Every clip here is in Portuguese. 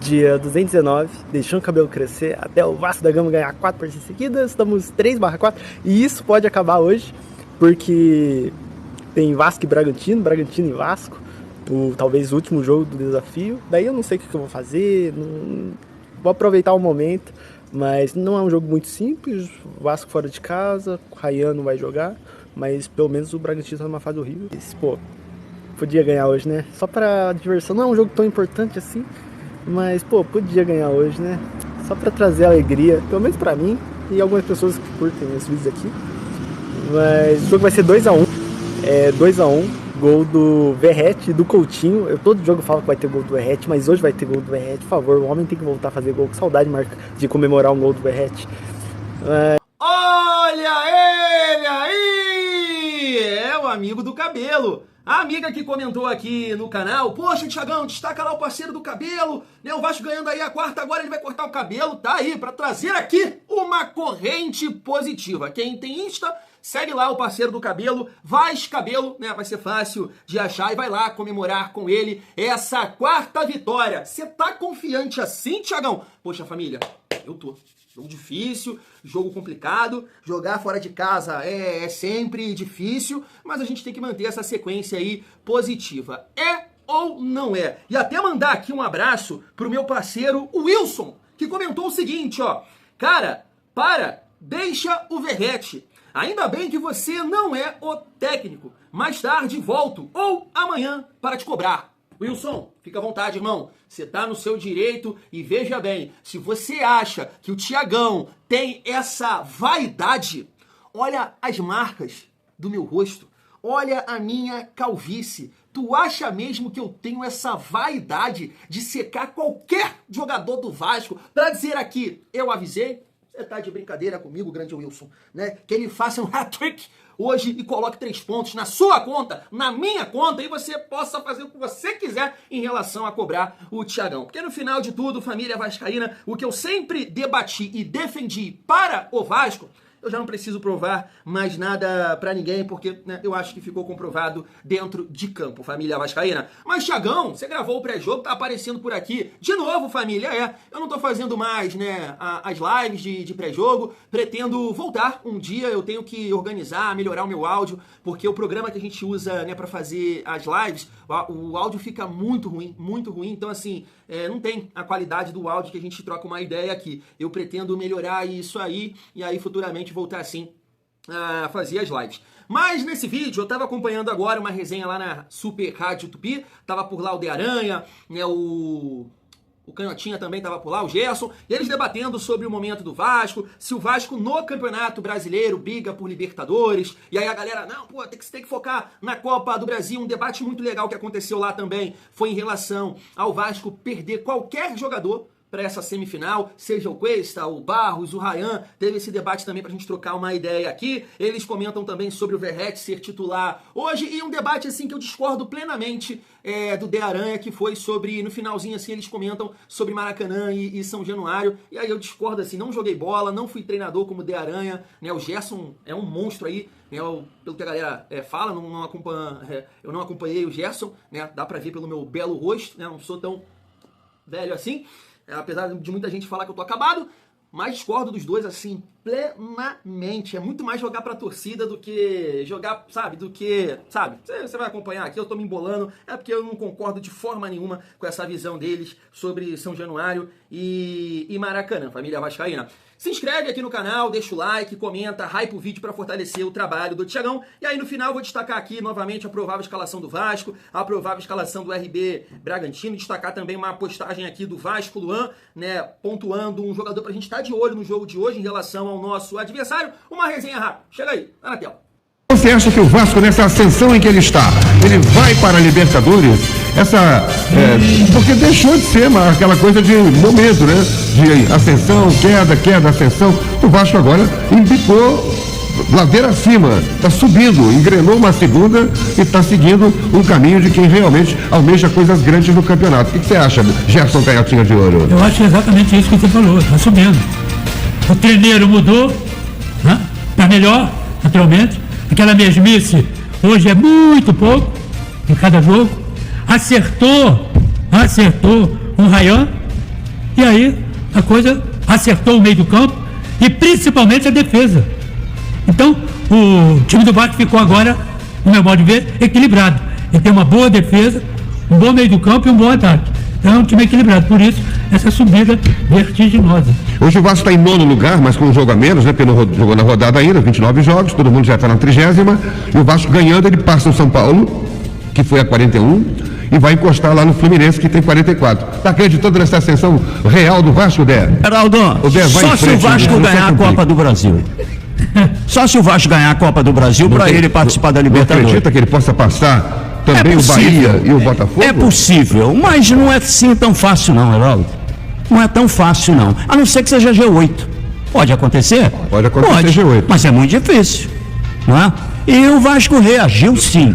dia 219, deixando o cabelo crescer, até o Vasco da Gama ganhar 4 partidas seguidas, estamos 3/4, e isso pode acabar hoje, porque tem Vasco e Bragantino, Bragantino e Vasco, talvez o último jogo do desafio, daí eu não sei o que eu vou fazer, vou aproveitar o momento, mas não é um jogo muito simples, o Vasco fora de casa, o Ryan não vai jogar, mas pelo menos o Bragantino está numa fase horrível. Pô, podia ganhar hoje, né? Só pra diversão, não é um jogo tão importante assim, mas, pô, podia ganhar hoje, né? Só pra trazer alegria, pelo menos pra mim e algumas pessoas que curtem os vídeos aqui. Mas o jogo vai ser 2x1, 2x1, gol do Verratti e do Coutinho. Eu todo jogo falo que vai ter gol do Verratti, mas hoje vai ter gol do Verratti, por favor, o homem tem que voltar a fazer gol, com saudade, Marca, de comemorar um gol do Verratti. Olha ele aí! É o amigo do cabelo. A amiga que comentou aqui no canal, poxa, Thiagão, destaca lá o parceiro do cabelo, né? O Vasco ganhando aí a quarta, agora ele vai cortar o cabelo, tá aí, pra trazer aqui uma corrente positiva. Quem tem Insta, segue lá o parceiro do cabelo, Vaz Cabelo, né? Vai ser fácil de achar e vai lá comemorar com ele essa quarta vitória. Você tá confiante assim, Thiagão? Poxa, família, eu tô. Jogo difícil, jogo complicado, jogar fora de casa é sempre difícil, mas a gente tem que manter essa sequência aí positiva. É ou não é? E até mandar aqui um abraço pro meu parceiro Wilson, que comentou o seguinte, ó. Cara, deixa o Verratti. Ainda bem que você não é o técnico. Mais tarde volto, ou amanhã, para te cobrar. Wilson, fica à vontade, irmão. Você tá no seu direito e veja bem, se você acha que o Thiagão tem essa vaidade, olha as marcas do meu rosto, olha a minha calvície. Tu acha mesmo que eu tenho essa vaidade de secar qualquer jogador do Vasco pra dizer aqui, eu avisei? Você tá de brincadeira comigo, grande Wilson, né? Que ele faça um hat-trick hoje e coloque 3 pontos na sua conta, na minha conta, e você possa fazer o que você quiser em relação a cobrar o Thiagão. Porque no final de tudo, família vascaína, o que eu sempre debati e defendi para o Vasco, eu já não preciso provar mais nada pra ninguém, porque né, eu acho que ficou comprovado dentro de campo, família vascaína. Mas, Thiagão, você gravou o pré-jogo, tá aparecendo por aqui. De novo, família, eu não tô fazendo mais, né, as lives de pré-jogo. Pretendo voltar um dia, eu tenho que organizar, melhorar o meu áudio, porque o programa que a gente usa, né, pra fazer as lives, o áudio fica muito ruim, então, assim, não tem a qualidade do áudio que a gente troca uma ideia aqui. Eu pretendo melhorar isso aí, e aí, futuramente, voltar assim a fazer as lives. Mas nesse vídeo eu tava acompanhando agora uma resenha lá na Super Rádio Tupi, tava por lá o De Aranha, né, o Canhotinha também tava por lá, o Gerson, e eles debatendo sobre o momento do Vasco, se o Vasco no Campeonato Brasileiro briga por Libertadores, e aí a galera, não, pô, tem que focar na Copa do Brasil. Um debate muito legal que aconteceu lá também foi em relação ao Vasco perder qualquer jogador para essa semifinal, seja o Cuesta, o Barros, o Ryan, teve esse debate também pra gente trocar uma ideia aqui. Eles comentam também sobre o Verratti ser titular hoje, e um debate assim que eu discordo plenamente do De Aranha, que foi sobre, no finalzinho assim, eles comentam sobre Maracanã e São Januário, e aí eu discordo assim, não joguei bola, não fui treinador como De Aranha, né, o Gerson é um monstro aí, né, pelo que a galera fala, eu não acompanhei o Gerson, né, dá pra ver pelo meu belo rosto, né, não sou tão velho assim, apesar de muita gente falar que eu tô acabado, mas discordo dos dois, assim, plenamente. É muito mais jogar pra torcida do que jogar, sabe, Você vai acompanhar aqui, eu tô me embolando, é porque eu não concordo de forma nenhuma com essa visão deles sobre São Januário e Maracanã, família vascaína. Se inscreve aqui no canal, deixa o like, comenta, hype o vídeo para fortalecer o trabalho do Thiagão. E aí no final vou destacar aqui novamente a provável escalação do Vasco, a provável escalação do RB Bragantino, destacar também uma postagem aqui do Vasco Luan, né, pontuando um jogador pra gente estar de olho no jogo de hoje em relação ao nosso adversário. Uma resenha rápida. Chega aí, tá na tela. Você acha que o Vasco, nessa ascensão em que ele está, ele vai para a Libertadores? Porque deixou de ser aquela coisa de momento, né? De ascensão, queda, ascensão. O Vasco agora embicou ladeira acima, está subindo, engrenou uma segunda e está seguindo um caminho de quem realmente almeja coisas grandes no campeonato. O que você acha, Gerson Canhotinha de Ouro? Eu acho exatamente isso que você falou, está subindo. O treineiro mudou, né? Para melhor, naturalmente. Aquela mesmice hoje é muito pouco em cada jogo. Acertou um Ryan, E aí a coisa acertou o meio do campo e principalmente a defesa. Então o time do Vasco ficou agora, no meu modo de ver, equilibrado. Ele tem uma boa defesa, um bom meio do campo e um bom ataque. Então é um time equilibrado, por isso essa subida vertiginosa. Hoje o Vasco está em 9º lugar, mas com um jogo a menos, né? Porque não jogou na rodada ainda, 29 jogos, todo mundo já está na 30ª, e o Vasco ganhando, ele passa o São Paulo, que foi a 41, e vai encostar lá no Fluminense, que tem 44. Está acreditando nessa ascensão real do Vasco, Dé? Geraldo, só se o Vasco ganhar a Copa do Brasil. Só se o Vasco ganhar a Copa do Brasil para ele participar da Libertadores. Não acredita que ele possa passar também o Bahia e o Botafogo? É possível, mas não é assim tão fácil não, Geraldo. Não é tão fácil não, a não ser que seja G8. Pode acontecer? Pode acontecer G8. Mas é muito difícil, não é? E o Vasco reagiu sim.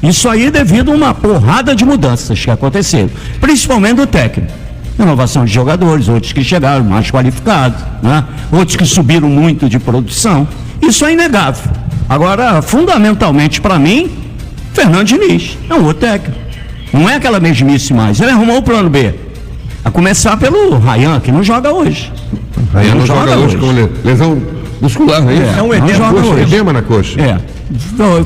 Isso aí devido a uma porrada de mudanças que aconteceram, principalmente do técnico. Renovação de jogadores, outros que chegaram mais qualificados, né? Outros que subiram muito de produção. Isso é inegável. Agora, fundamentalmente para mim, Fernando Diniz é um outro técnico. Não é aquela mesmice mais. Ele arrumou o plano B. A começar pelo Ryan, que não joga hoje. Ryan não joga hoje com lesão muscular, né? É um edema na coxa.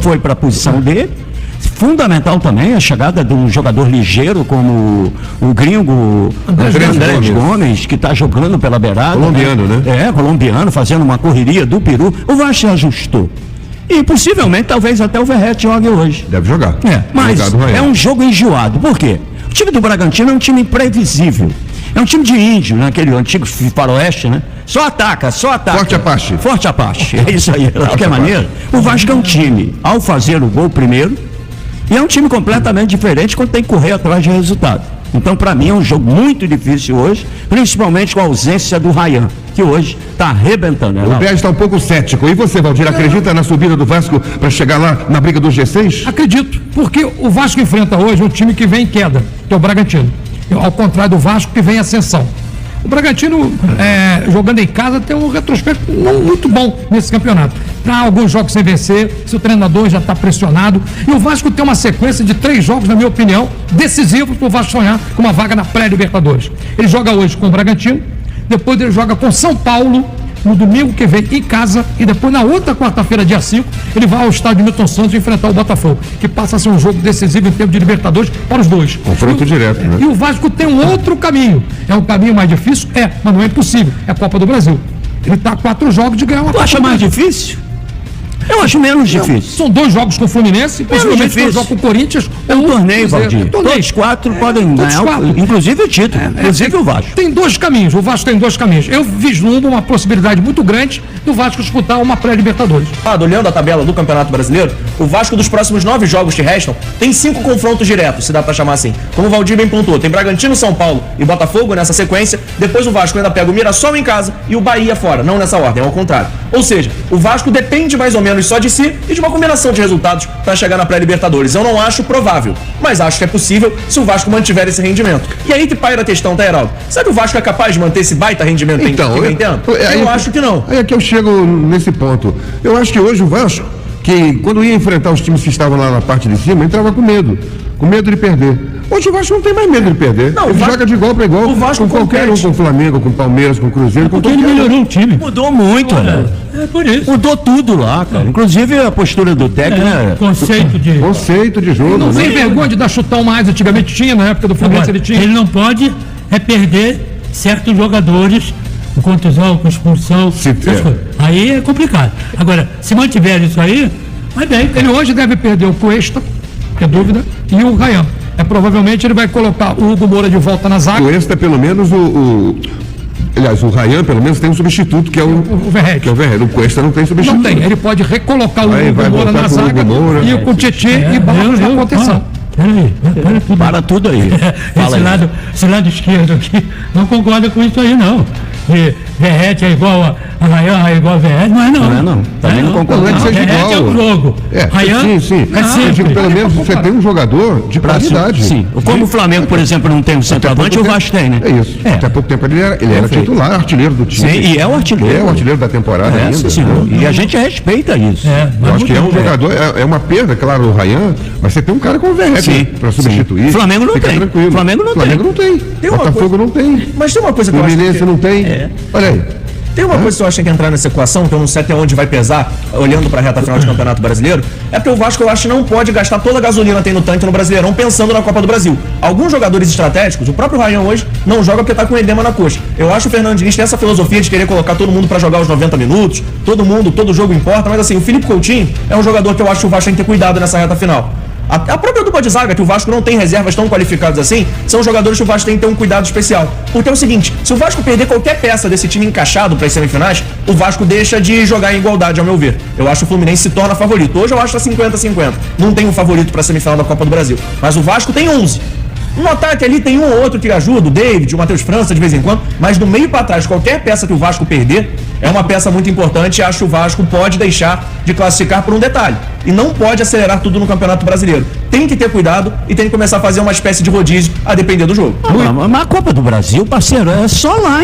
Foi para a posição dele. Fundamental também a chegada de um jogador ligeiro como o gringo Andrés Gomes, que está jogando pela beirada. Colombiano, né? Colombiano, fazendo uma correria do Peru. O Vasco se ajustou. E possivelmente, talvez até o Verrete jogue hoje. Deve jogar. Mas é um jogo enjoado. Por quê? O time do Bragantino é um time imprevisível. É um time de índio, né? Aquele antigo faroeste, né? Só ataca. Forte Apache. É isso aí. De qualquer maneira, o Vasco é um time, ao fazer o gol primeiro, e é um time completamente diferente quando tem que correr atrás de resultado. Então, para mim, é um jogo muito difícil hoje, principalmente com a ausência do Ryan, que hoje está arrebentando. O Pérez está um pouco cético. E você, Valdir, acredita na subida do Vasco para chegar lá na briga do G6? Acredito, porque o Vasco enfrenta hoje um time que vem em queda, que é o Bragantino. Ao contrário do Vasco, que vem em ascensão. O Bragantino, jogando em casa, tem um retrospecto não muito bom nesse campeonato. Está alguns jogos sem vencer, seu treinador já está pressionado. E o Vasco tem uma sequência de 3 jogos, na minha opinião, decisivos para o Vasco sonhar com uma vaga na pré-Libertadores. Ele joga hoje com o Bragantino, depois ele joga com São Paulo, no domingo que vem em casa, e depois na outra quarta-feira, dia 5, ele vai ao estádio Milton Santos enfrentar o Botafogo, que passa a ser um jogo decisivo em termos de Libertadores para os dois. Confronto direto, né? E o Vasco tem um outro caminho. É um caminho mais difícil? Mas não é impossível. É a Copa do Brasil. Ele está a 4 jogos de ganhar uma Copa. Tu acha mais difícil? Eu acho menos difícil. São 2 jogos com o Fluminense, possivelmente 2 jogos com o Corinthians. É um torneio, Valdir. Todos 4 podem ganhar, inclusive o título, inclusive o Vasco. Tem 2 caminhos, o Vasco tem 2 caminhos. Eu vislumbro uma possibilidade muito grande do Vasco disputar uma pré-Libertadores. Olhando a tabela do Campeonato Brasileiro, o Vasco dos próximos 9 jogos que restam tem 5 confrontos diretos, se dá pra chamar assim. Como o Valdir bem pontuou, tem Bragantino, São Paulo e Botafogo nessa sequência. Depois o Vasco ainda pega o Mirassol em casa e o Bahia fora, não nessa ordem, ao contrário. Ou seja, o Vasco depende mais ou menos só de si e de uma combinação de resultados para chegar na pré-Libertadores. Eu não acho provável, mas acho que é possível se o Vasco mantiver esse rendimento. E aí que paira a questão, tá, Heraldo? Será que o Vasco é capaz de manter esse baita rendimento que vem tendo? Eu acho que não. Aí é que eu chego nesse ponto. Eu acho que hoje o Vasco, que quando ia enfrentar os times que estavam lá na parte de cima, entrava com medo de perder. Hoje o Vasco não tem mais medo de perder. Não, ele joga de igual para igual com qualquer um, com o Flamengo, com o Palmeiras, com o Cruzeiro, com qualquer um. Ele melhorou o time. Mudou muito, né? É por isso. Mudou tudo lá, cara. Inclusive a postura do técnico, Conceito de jogo. Não tem vergonha de dar chutão mais, antigamente tinha, na época do Fluminense ele tinha. Ele não pode perder certos jogadores com contusão, com expulsão. Aí é complicado. Agora, se mantiver isso aí, vai bem. Ele hoje deve perder o Cuesta, que é dúvida, e o Ryan. Provavelmente ele vai colocar o Hugo Moura de volta na zaga. O Cuesta, pelo menos, aliás, o Ryan, pelo menos, tem um substituto, que é o Verrete. O Cuesta não tem substituto. Não tem, ele pode recolocar o Hugo Moura na zaga e com o Tietê e Barros na contenção. Para tudo aí. Esse lado esquerdo aqui não concorda com isso aí, não. de Verrete é igual a Rayan, é igual a Verrete. Não é não. Não é não. Também não concordo. Não é que seja Verrete é igual. o jogo. Rayan Sim. é Eu digo, pelo menos você tem um jogador de qualidade. Sim. Como o Flamengo, por exemplo, não tem um centroavante, o Vasco tem, né? É isso. Até há pouco tempo ele era titular, artilheiro do time. Sim, e é o artilheiro. É o artilheiro da temporada ainda. Sim, senhor. E a gente respeita isso. Eu acho que é um jogador, é uma perda, claro, o Rayan, mas você tem um cara como o Verrete para substituir. Flamengo não Fica tem. tranquilo. Flamengo não tem. Botafogo não tem. Mas tem uma coisa que eu acho Fluminense não tem. Olha aí. Tem uma coisa que eu acho que tem que entrar nessa equação, que eu não sei até onde vai pesar, olhando pra reta final de Campeonato Brasileiro, é porque o Vasco, eu acho, não pode gastar toda a gasolina que tem no tanque no Brasileirão pensando na Copa do Brasil. Alguns jogadores estratégicos, o próprio Rayan hoje, não joga porque tá com edema na coxa. Eu acho que o Fernando Diniz tem essa filosofia de querer colocar todo mundo pra jogar os 90 minutos, todo jogo importa, mas assim, o Felipe Coutinho é um jogador que eu acho que o Vasco tem que ter cuidado nessa reta final. A própria dupla de zaga, que o Vasco não tem reservas tão qualificadas assim, são jogadores que o Vasco tem que ter um cuidado especial. Porque é o seguinte, se o Vasco perder qualquer peça desse time encaixado para as semifinais, o Vasco deixa de jogar em igualdade, ao meu ver. Eu acho que o Fluminense se torna favorito. Hoje eu acho que é 50-50. Não tem um favorito para a semifinal da Copa do Brasil. Mas o Vasco tem 11. No ataque ali tem um ou outro que ajuda, o David, o Matheus França de vez em quando, mas do meio para trás, qualquer peça que o Vasco perder é uma peça muito importante e acho que o Vasco pode deixar de classificar por um detalhe. E não pode acelerar tudo no Campeonato Brasileiro. Tem que ter cuidado e tem que começar a fazer uma espécie de rodízio a depender do jogo. Mas a Copa do Brasil, parceiro, é só lá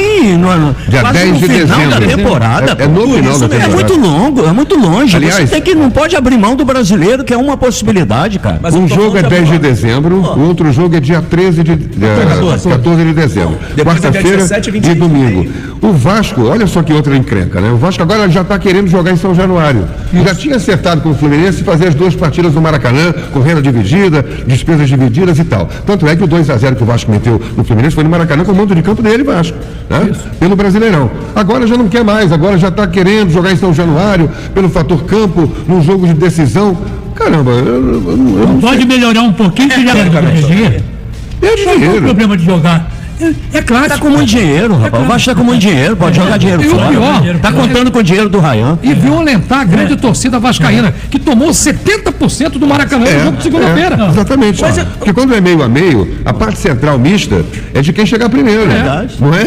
Dia quase 10 no de final dezembro. da temporada. É no final da É temporada. muito longo, é muito longe. Aliás, Você não pode abrir mão do brasileiro, que é uma possibilidade, cara. Mas Um eu tô jogo é falando 10 de agora. dezembro, o outro jogo é dia 14 de dezembro. Depois é dia Quarta-feira 17 e e 26 domingo. O Vasco, olha só que outra encrenca, né? O Vasco agora já está querendo jogar em São Januário. Já tinha acertado com o Fluminense fazer as duas partidas no Maracanã, com renda dividida, despesas divididas e tal. Tanto é que o 2-0 que o Vasco meteu no Fluminense foi no Maracanã com o mando de campo dele, Vasco, né? Pelo Brasileirão. Agora já não quer mais, agora já está querendo jogar em São Januário, pelo fator campo, num jogo de decisão. Caramba, eu não pode melhorar um pouquinho que já vai dinheiro. é Qual é o dinheiro. problema de jogar? É claro. Tá com muito dinheiro, rapaz. O Vasco tá com muito dinheiro, pode jogar dinheiro E o fora. pior, Tá contando com o dinheiro do Rayan. E violentar a grande torcida vascaína, que tomou 70% do Maracanã no jogo de segunda-feira. Exatamente. Porque quando é meio a meio, a parte central mista é de quem chegar primeiro. Verdade. Não é?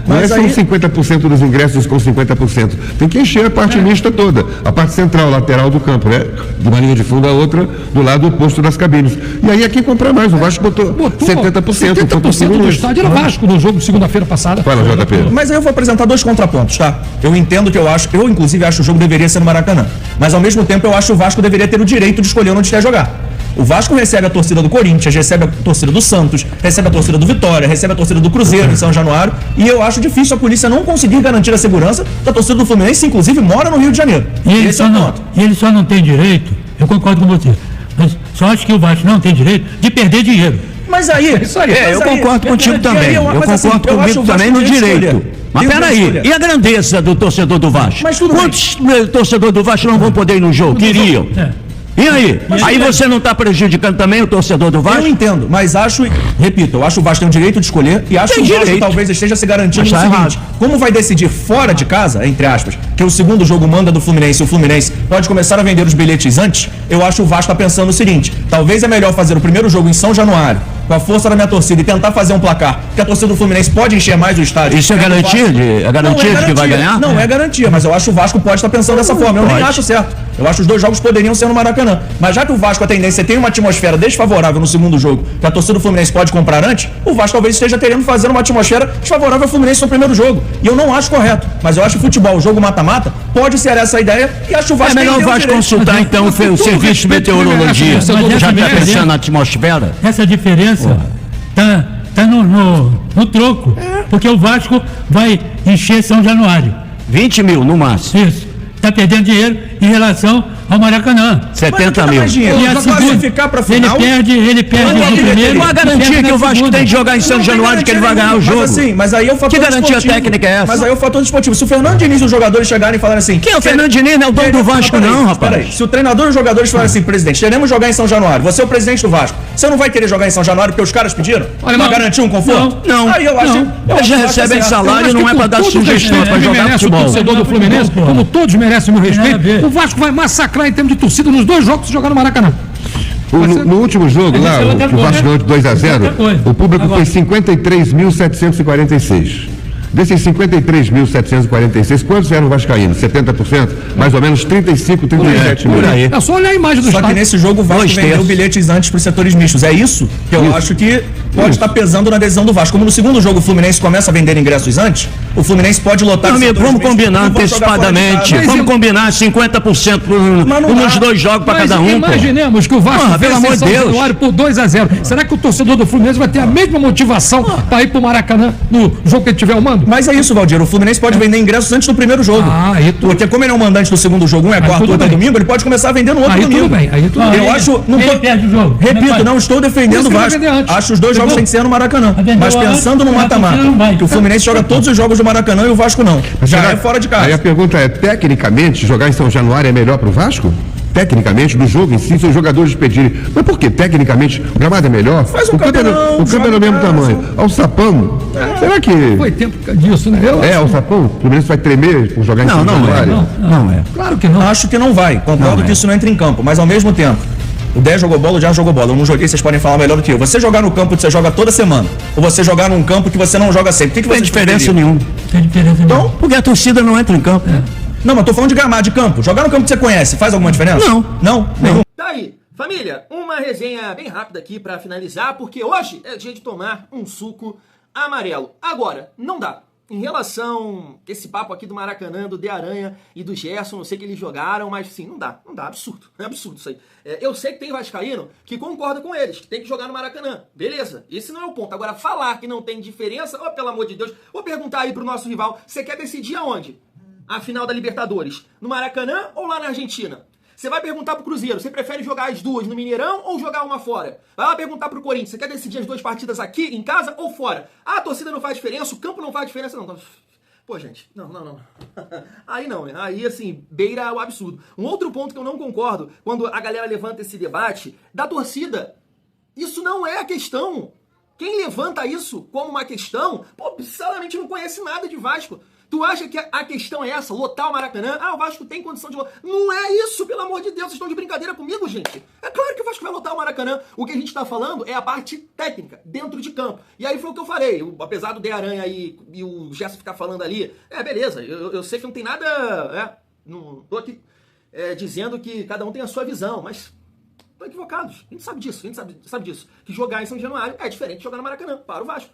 Não é Mas só aí- 50% dos ingressos com 50%. Tem que encher a parte mista toda. A parte central, lateral do campo, né? De uma linha de fundo a outra, do lado oposto das cabines. E aí é quem comprar mais. O Vasco botou 70%. 70% do estádio era Vasco no jogo de segunda-feira passada. Fala, JP. Mas aí eu vou apresentar dois contrapontos, tá? Eu entendo que eu inclusive acho que o jogo deveria ser no Maracanã. Mas ao mesmo tempo eu acho que o Vasco deveria ter o direito de escolher onde quer jogar. O Vasco recebe a torcida do Corinthians, recebe a torcida do Santos, recebe a torcida do Vitória, recebe a torcida do Cruzeiro em São Januário. E eu acho difícil a polícia não conseguir garantir a segurança da torcida do Fluminense, inclusive mora no Rio de Janeiro. E ele, Esse é o ponto. só não tem direito, eu concordo com você, mas só acho que o Vasco não tem direito de perder dinheiro. Mas aí, Eu concordo contigo também. Eu concordo comigo também no direito. Mas peraí, e a grandeza do torcedor do Vasco? Mas tudo bem. Quantos torcedores do Vasco não vão poder ir no jogo? Queriam. E aí? Aí você não está prejudicando também o torcedor do Vasco? Eu entendo, mas repito, eu acho que o Vasco tem o direito de escolher e acho que o Vasco direito. talvez esteja se garantindo Mas no tá seguinte: como vai decidir fora de casa, entre aspas, que o segundo jogo manda do Fluminense, o Fluminense pode começar a vender os bilhetes antes, eu acho que o Vasco está pensando o seguinte: talvez é melhor fazer o primeiro jogo em São Januário, com a força da minha torcida e tentar fazer um placar, porque a torcida do Fluminense pode encher mais o estádio. Isso é garantia de que vai ganhar? Não é garantia, mas eu acho que o Vasco pode estar pensando dessa forma. Eu nem acho certo. Eu acho que os dois jogos poderiam ser no Maracanã. Mas já que o Vasco, a tendência tem uma atmosfera desfavorável no segundo jogo, que a torcida do Fluminense pode comprar antes, o Vasco talvez esteja querendo fazer uma atmosfera desfavorável ao Fluminense no primeiro jogo. E eu não acho correto. Mas eu acho que futebol, o jogo mata-mata, pode ser essa a ideia e acho que o Vasco É melhor o tem o Vasco direito. consultar então o serviço de meteorologia. Mas Já essa está pensando diferença- na atmosfera? Essa diferença tá no troco, porque o Vasco vai encher São Januário. 20 mil no máximo. Isso. Está perdendo dinheiro em relação ao Maracanã. 70 Mas mil. mais dinheiro. E a Pra segunda, classificar pra final, ele perde no primeiro. Qual a garantia que o Vasco tem de jogar em São Não tem Januário que ele vai ganhar o garantia jogo? nenhuma, mas aí é o fator Que garantia desportivo. técnica é essa? Mas aí é o fator desportivo. Se o Fernando Diniz e os jogadores chegarem e falarem assim... Quem é o Fernando Diniz? Não é o dono do Vasco, não, rapaz. Peraí. Se o treinador e os jogadores falarem assim, presidente, queremos jogar em São Januário, você é o presidente do Vasco, você não vai querer jogar em São Januário porque os caras pediram? Olha, Pra não. garantir um conforto? Não. Aí eu acho... Eles já recebem salário, não é para dar sugestão, é para jogar merece o futebol. torcedor do Fluminense, como todos merecem o meu Nada a respeito, ver. o Vasco vai massacrar em termos de torcida nos dois jogos que jogar no Maracanã. No último jogo lá, isso é o outra que o Vasco coisa. ganhou de 2-0, Outra coisa. o público Agora- foi 53.746. Desses 53.746, quantos eram vascaínos? 70%? Mais ou menos 35, 37 mil. Por aí. É só olhar a imagem do Só que estádio. nesse jogo o Vasco Dois vendeu terços. bilhetes antes para os setores mistos. É isso que eu acho que pode estar pesando na decisão do Vasco. Como no segundo jogo o Fluminense começa a vender ingressos antes, o Fluminense pode lotar... Meu os amigo, setores vamos mistos combinar e vão jogar fora de antecipadamente. casa. Vamos combinar 50% Mas não nos dá. 2 jogos para Mas cada um. pô. imaginemos que o Vasco Porra, fez pelo amor de São Deus. Januário por 2-0. Será que o torcedor do Fluminense vai ter a mesma motivação para ir pro Maracanã no jogo que ele tiver o mando? Mas é isso, Valdir. O Fluminense pode vender ingressos antes do primeiro jogo. Ah, aí tudo- Porque como ele é o mandante do segundo jogo, um é Aí quarto, tudo outro é bem. domingo, ele pode começar a vender no outro Aí domingo. tudo bem, aí tudo Não, bem. Eu ele- acho... Não ele tô, perde o jogo. repito, Não não estou defendendo o Por isso que Vasco. vai vender antes. Acho os dois jogos Entendeu? têm que ser no Maracanã. vendeu Mas antes, pensando no a torcida mata-mata, não vai. que o Fluminense joga todos os jogos do Maracanã e o Vasco não. Já Será- é fora de casa. Aí a pergunta é, tecnicamente, jogar em São Januário é melhor pro Vasco? Tecnicamente, do jogo em si, se os jogadores pedirem. Mas por quê? Tecnicamente, o gramado é melhor? Faz um o campo é, campeonato, o campo é do joga mesmo em casa. tamanho. Alçapão, será que... Foi tempo disso, né? Alçapão? O Fluminense vai tremer por jogar em Não, São não é. Januário? Não é. Claro que não. Acho que não vai. Concordo Não, que é. isso não entra em campo. Mas ao mesmo tempo, o 10 jogou bola, o já jogou bola. Eu não joguei, vocês podem falar melhor do que eu. Você jogar no campo que você joga toda semana, ou você jogar num campo que você não joga sempre, o que Não tem você diferença preferiria? nenhuma. Tem diferença Então, Porque a torcida não entra em campo. não, mas tô falando de gramado, de campo. Jogar no campo que você conhece, faz alguma diferença? Não. Não? Nenhum. Tá aí, família, uma resenha bem rápida aqui pra finalizar, porque hoje é dia de tomar um suco amarelo. Agora, não dá. Em relação a esse papo aqui do Maracanã, do De Aranha e do Gerson, não sei que eles jogaram, mas sim, não dá, absurdo, é absurdo isso aí. Eu sei que tem vascaíno que concorda com eles, que tem que jogar no Maracanã, beleza, esse não é o ponto. Agora, falar que não tem diferença, oh, pelo amor de Deus, vou perguntar aí pro nosso rival, você quer decidir aonde? A final da Libertadores, no Maracanã ou lá na Argentina? Você vai perguntar pro Cruzeiro, você prefere jogar as duas no Mineirão ou jogar uma fora? Vai lá perguntar pro Corinthians, você quer decidir as duas partidas aqui, em casa ou fora? Ah, a torcida não faz diferença, o campo não faz diferença, não. Pô, gente, não. Aí não, né? Aí, assim, beira o absurdo. Um outro ponto que eu não concordo, quando a galera levanta esse debate, da torcida. Isso não é a questão. Quem levanta isso como uma questão, pô, sinceramente não conhece nada de Vasco. Tu acha que a questão é essa, lotar o Maracanã? Ah, o Vasco tem condição de lotar. Não é isso, pelo amor de Deus, vocês estão de brincadeira comigo, gente. É claro que o Vasco vai lotar o Maracanã. O que a gente tá falando é a parte técnica, dentro de campo. E aí foi o que eu falei, apesar do De Aranha e o Gerson ficar falando ali, beleza, eu sei que não tem nada, não tô aqui dizendo que cada um tem a sua visão, mas... Estão equivocados. A gente sabe disso, sabe disso. Que jogar em São Januário é diferente de jogar no Maracanã, para o Vasco.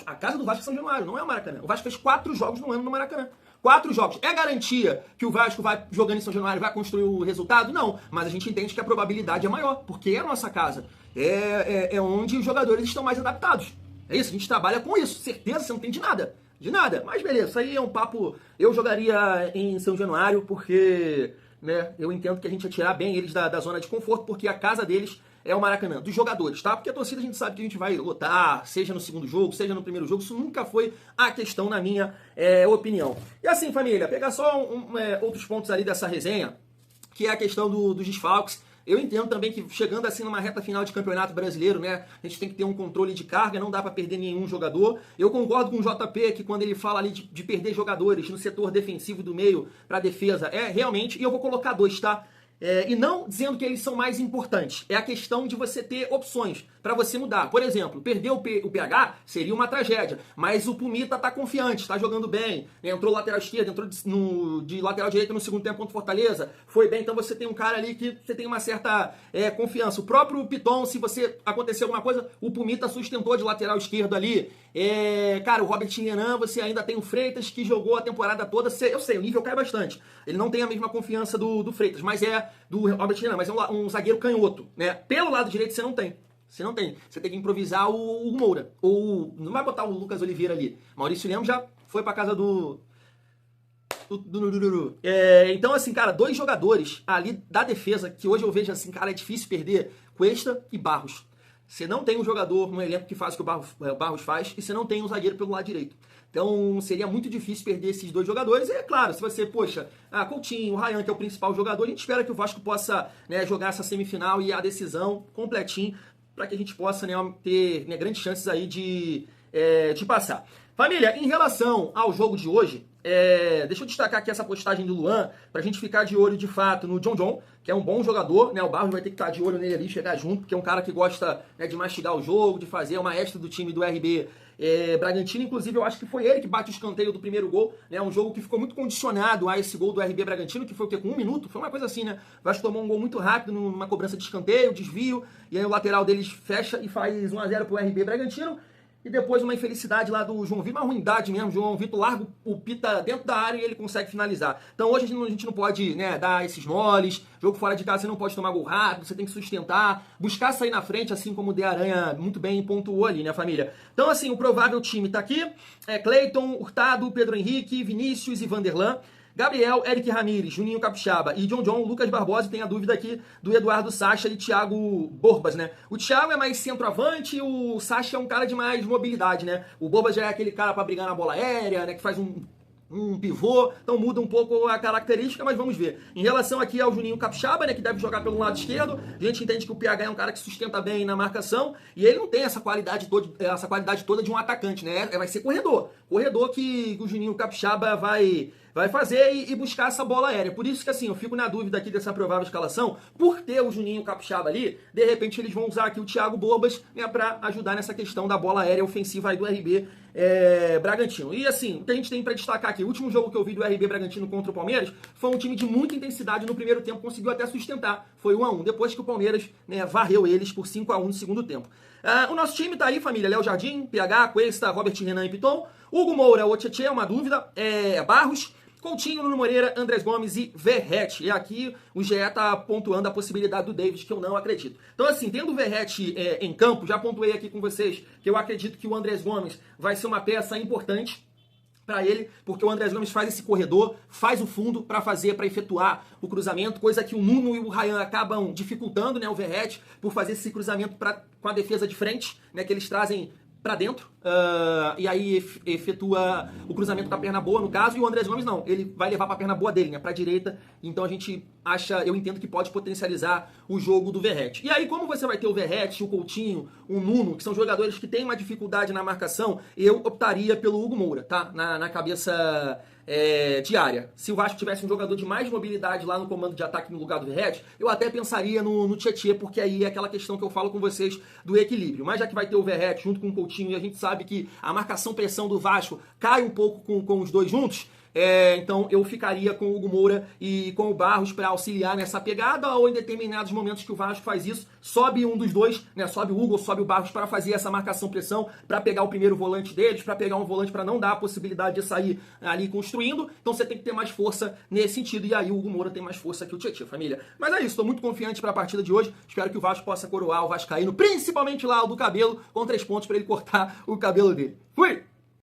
A casa do Vasco é São Januário, não é o Maracanã. O Vasco fez 4 jogos no ano no Maracanã. 4 jogos. É garantia que o Vasco vai jogando em São Januário, vai construir o resultado? Não. Mas a gente entende que a probabilidade é maior, porque é a nossa casa. É onde os jogadores estão mais adaptados. É isso, a gente trabalha com isso. Certeza, você não tem de nada. De nada. Mas beleza, isso aí é um papo... Eu jogaria em São Januário, porque... né, eu entendo que a gente ia tirar bem eles da zona de conforto, porque a casa deles é o Maracanã, dos jogadores, tá? Porque a torcida a gente sabe que a gente vai lotar, seja no segundo jogo, seja no primeiro jogo, isso nunca foi a questão na minha opinião. E assim, família, pegar só outros pontos ali dessa resenha, que é a questão dos desfalques. Eu entendo também que chegando assim numa reta final de campeonato brasileiro, né, a gente tem que ter um controle de carga, não dá pra perder nenhum jogador. Eu concordo com o JP que quando ele fala ali de perder jogadores no setor defensivo do meio pra defesa, realmente, e eu vou colocar 2, tá? E não dizendo que eles são mais importantes. É a questão de você ter opções para você mudar. Por exemplo, perder o PH seria uma tragédia, mas o Pumita tá confiante, tá jogando bem, entrou lateral esquerdo, entrou de lateral direito no segundo tempo contra o Fortaleza, foi bem, então você tem um cara ali que você tem uma certa confiança. O próprio Piton, se você acontecer alguma coisa, o Pumita sustentou de lateral esquerdo ali. Cara, o Robert Renan, você ainda tem o Freitas, que jogou a temporada toda, eu sei, o nível cai bastante. Ele não tem a mesma confiança do Freitas, mas do Robert Renan, mas é um zagueiro canhoto, né? Pelo lado direito você não tem. Você tem que improvisar o Moura. Não vai botar o Lucas Oliveira ali. Maurício Lemos já foi pra casa do então, assim, cara, 2 jogadores ali da defesa, que hoje eu vejo assim, cara, é difícil perder, Cuesta e Barros. Você não tem um jogador no elenco que faz o que o Barros faz, e você não tem um zagueiro pelo lado direito. Então, seria muito difícil perder esses 2 jogadores. E é claro, se você, Coutinho, o Ryan, que é o principal jogador, a gente espera que o Vasco possa, né, jogar essa semifinal e a decisão completinho, para que a gente possa, né, ter, né, grandes chances aí de passar. Família, em relação ao jogo de hoje, deixa eu destacar aqui essa postagem do Luan, pra gente ficar de olho de fato no John, que é um bom jogador, né? O Barros vai ter que estar de olho nele ali, chegar junto, porque é um cara que gosta, né, de mastigar o jogo, de fazer, é o maestro do time do RB Bragantino. Inclusive, eu acho que foi ele que bate o escanteio do primeiro gol, né? Um jogo que ficou muito condicionado a esse gol do RB Bragantino, que foi o quê? Com 1 minuto? Foi uma coisa assim, né? O Vasco tomou um gol muito rápido numa cobrança de escanteio, desvio, e aí o lateral deles fecha e faz 1-0 pro RB Bragantino. E depois uma infelicidade lá do João Vitor, uma ruindade mesmo. João Vitor larga o Pita dentro da área e ele consegue finalizar. Então hoje a gente não pode, né, dar esses moles. Jogo fora de casa você não pode tomar gol rápido, você tem que sustentar, buscar sair na frente, assim como o De Aranha muito bem pontuou ali, né, família? Então assim, o provável time tá aqui. Cleiton, Hurtado, Pedro Henrique, Vinícius e Vanderlan. Gabriel, Eric Ramires, Juninho Capixaba e John, Lucas Barbosa. Tem a dúvida aqui do Eduardo Sacha e Thiago Borbas, né? O Thiago é mais centroavante e o Sacha é um cara de mais mobilidade, né? O Borbas já é aquele cara para brigar na bola aérea, né? Que faz um pivô, então muda um pouco a característica, mas vamos ver. Em relação aqui ao Juninho Capixaba, né, que deve jogar pelo lado esquerdo, a gente entende que o PH é um cara que sustenta bem na marcação, e ele não tem essa qualidade toda de um atacante, né? Vai ser corredor que o Juninho Capixaba vai fazer e buscar essa bola aérea. Por isso que, assim, eu fico na dúvida aqui dessa provável escalação, por ter o Juninho Capixaba ali, de repente eles vão usar aqui o Thiago Borbas, né, para ajudar nessa questão da bola aérea ofensiva aí do RB Bragantino. E assim, o que a gente tem para destacar aqui, o último jogo que eu vi do RB Bragantino contra o Palmeiras foi um time de muita intensidade no primeiro tempo, conseguiu até sustentar, foi 1-1, depois que o Palmeiras, né, varreu eles por 5-1 no segundo tempo. O nosso time tá aí, família, Léo Jardim, PH, Cuesta, Robert Renan e Piton, Hugo Moura, o Tietê, é uma dúvida, Barros, Coutinho, Nuno Moreira, Andrés Gomes e Verratti. E aqui o GE tá pontuando a possibilidade do David, que eu não acredito. Então assim, tendo o Verratti em campo, já pontuei aqui com vocês que eu acredito que o Andrés Gomes vai ser uma peça importante para ele, porque o Andrés Gomes faz esse corredor, faz o fundo para efetuar o cruzamento, coisa que o Nuno e o Ryan acabam dificultando, né, o Verratti, por fazer esse cruzamento com a defesa de frente, né, que eles trazem para dentro, e aí efetua o cruzamento com a perna boa, no caso, e o Andrés Gomes não, ele vai levar para a perna boa dele, né, para a direita, então a gente eu entendo que pode potencializar o jogo do Verratti. E aí, como você vai ter o Verratti, o Coutinho, o Nuno, que são jogadores que têm uma dificuldade na marcação, eu optaria pelo Hugo Moura, tá, na cabeça diária. Se o Vasco tivesse um jogador de mais mobilidade lá no comando de ataque no lugar do Verratti, eu até pensaria no Tietê, porque aí é aquela questão que eu falo com vocês do equilíbrio. Mas já que vai ter o Verratti junto com o Coutinho, e a gente sabe que a marcação-pressão do Vasco cai um pouco com os dois juntos, então eu ficaria com o Hugo Moura e com o Barros para auxiliar nessa pegada, ou em determinados momentos que o Vasco faz isso, sobe um dos dois, né, sobe o Hugo ou sobe o Barros para fazer essa marcação-pressão, para pegar o primeiro volante deles, para pegar um volante para não dar a possibilidade de sair ali construindo. Então você tem que ter mais força nesse sentido, e aí o Hugo Moura tem mais força que o Tietê, família. Mas é isso, estou muito confiante para a partida de hoje, espero que o Vasco possa coroar o vascaíno, principalmente lá o do cabelo, com 3 pontos para ele cortar o cabelo dele. Fui!